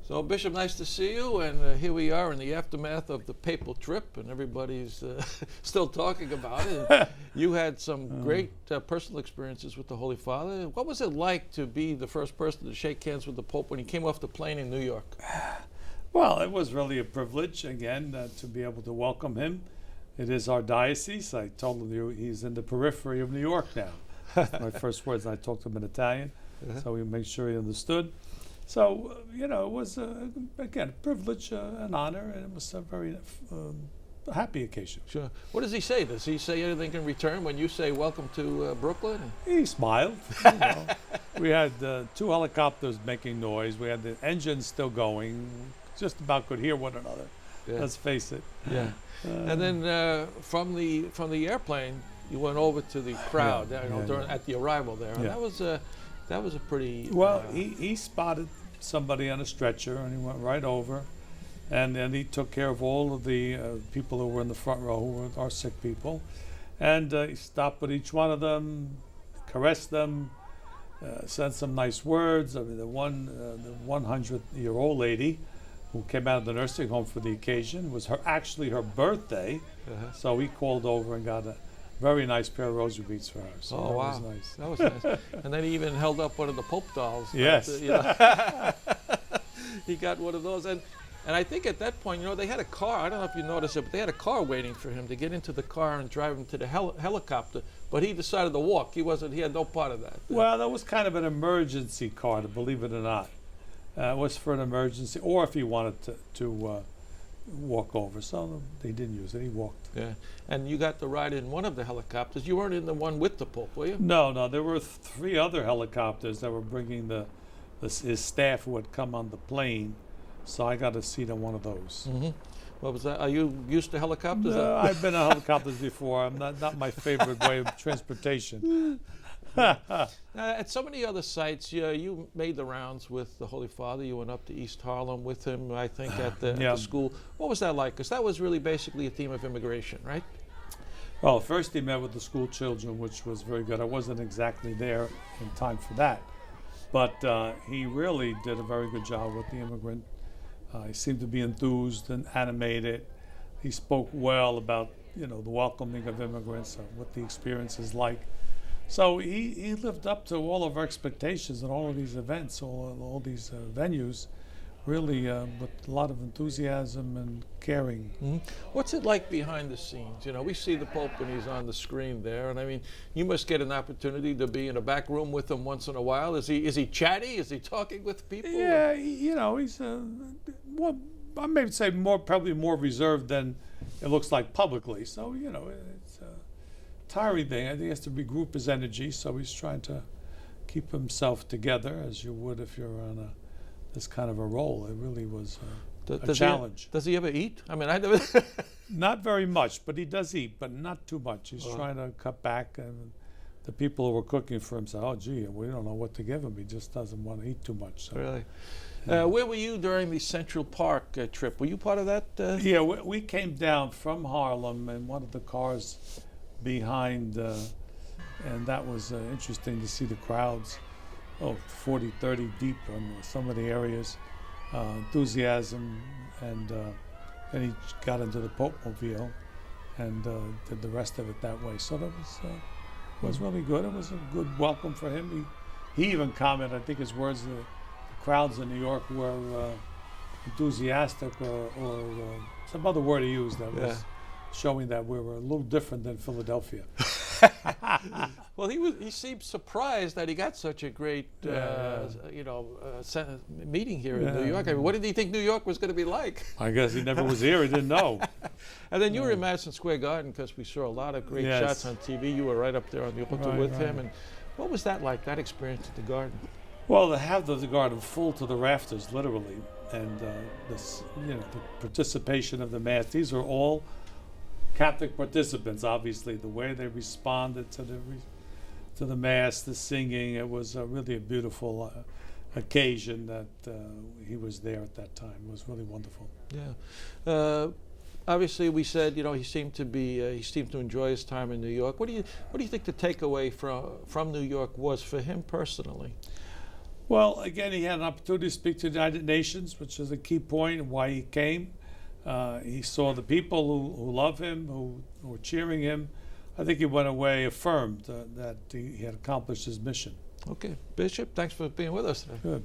So, Bishop, nice to see you, and here we are in the aftermath of the papal trip, and everybody's still talking about it. And you had some great personal experiences with the Holy Father. What was it like to be the first person to shake hands with the Pope when he came off the plane in New York? Well, it was really a privilege, again, to be able to welcome him. It is our diocese. I told you he's in the periphery of New York now. My first words, I talked to him in Italian, so we made sure he understood. So, it was, again, a privilege, an honor, and it was a very happy occasion. Sure. What does he say? Does he say anything in return when you say, welcome to Brooklyn? He smiled. We had 2 helicopters making noise. We had the engines still going. Just about could hear one another. Yeah. Let's face it. Yeah. And then from the airplane, you went over to the crowd at the arrival there. And that was a pretty... Well, he spotted somebody on a stretcher, and he went right over, and then he took care of all of the people who were in the front row, who were our sick people, and he stopped with each one of them, caressed them, said some nice words. I mean, the 100-year-old lady who came out of the nursing home for the occasion was actually her birthday, so he called over and got a very nice pair of rosary beads for her. So wow. Was nice. That was nice. And then he even held up one of the Pope dolls. Yes. He got one of those. And I think at that point, they had a car. I don't know if you noticed it, but they had a car waiting for him to get into the car and drive him to the helicopter. But he decided to walk. He had no part of that. Well, that was kind of an emergency car, believe it or not. It was for an emergency, or if he wanted to walk over. So they didn't use it. He walked. Yeah. And you got to ride in one of the helicopters. You weren't in the one with the Pope, were you? No. There were 3 other helicopters that were bringing his staff who had come on the plane. So I got a seat on one of those. Mm-hmm. What was that? Are you used to helicopters? No, I've been on helicopters before. I'm not my favorite way of transportation. At so many other sites, you made the rounds with the Holy Father. You went up to East Harlem with him, I think, at the school. What was that like? Because that was really basically a theme of immigration, right? Well, first he met with the school children, which was very good. I wasn't exactly there in time for that. But he really did a very good job with the immigrant. He seemed to be enthused and animated. He spoke well about, the welcoming of immigrants, what the experience is like. So he lived up to all of our expectations in all of these events, all these venues, really with a lot of enthusiasm and caring. Mm-hmm. What's it like behind the scenes? We see the Pope when he's on the screen there, and I mean, you must get an opportunity to be in a back room with him once in a while. Is he chatty? Is he talking with people? Yeah, he's I may say probably more reserved than it looks like publicly. So it's tiring thing. I think he has to regroup his energy, so he's trying to keep himself together as you would if you're on this kind of a role. It really was a challenge. Does he ever eat? I mean, I never. Not very much, but he does eat, but not too much. He's trying to cut back, and the people who were cooking for him said, "Oh, gee, we don't know what to give him. He just doesn't want to eat too much." So. Really? Where were you during the Central Park trip? Were you part of that? Yeah, we came down from Harlem in one of the cars behind, and that was interesting to see the crowds, 40, 30 deep in some of the areas, enthusiasm, and he got into the Pope-mobile and did the rest of it that way. So that was really good. It was a good welcome for him. He even commented, I think his words, the crowds in New York were enthusiastic or some other word he used that was showing that we were a little different than Philadelphia. Well, he seemed surprised that he got such a great meeting here in New York. I mean, what did he think New York was going to be like? I guess he never was here. He didn't know. And then you were in Madison Square Garden because we saw a lot of great shots on TV. You were right up there on the altar with him. And what was that like, that experience at the Garden? Well, to have the garden full to the rafters, literally, and the participation of the Mass. These are all Catholic participants, obviously. The way they responded to the Mass, the singing, it was really a beautiful occasion that he was there at that time. It was really wonderful. Yeah. Obviously, we said he seemed to enjoy his time in New York. What do you think the takeaway from New York was for him personally? Well, again, he had an opportunity to speak to the United Nations, which is a key point of why he came. He saw the people who love him, who were cheering him. I think he went away affirmed that he had accomplished his mission. Okay, Bishop, thanks for being with us today. Good.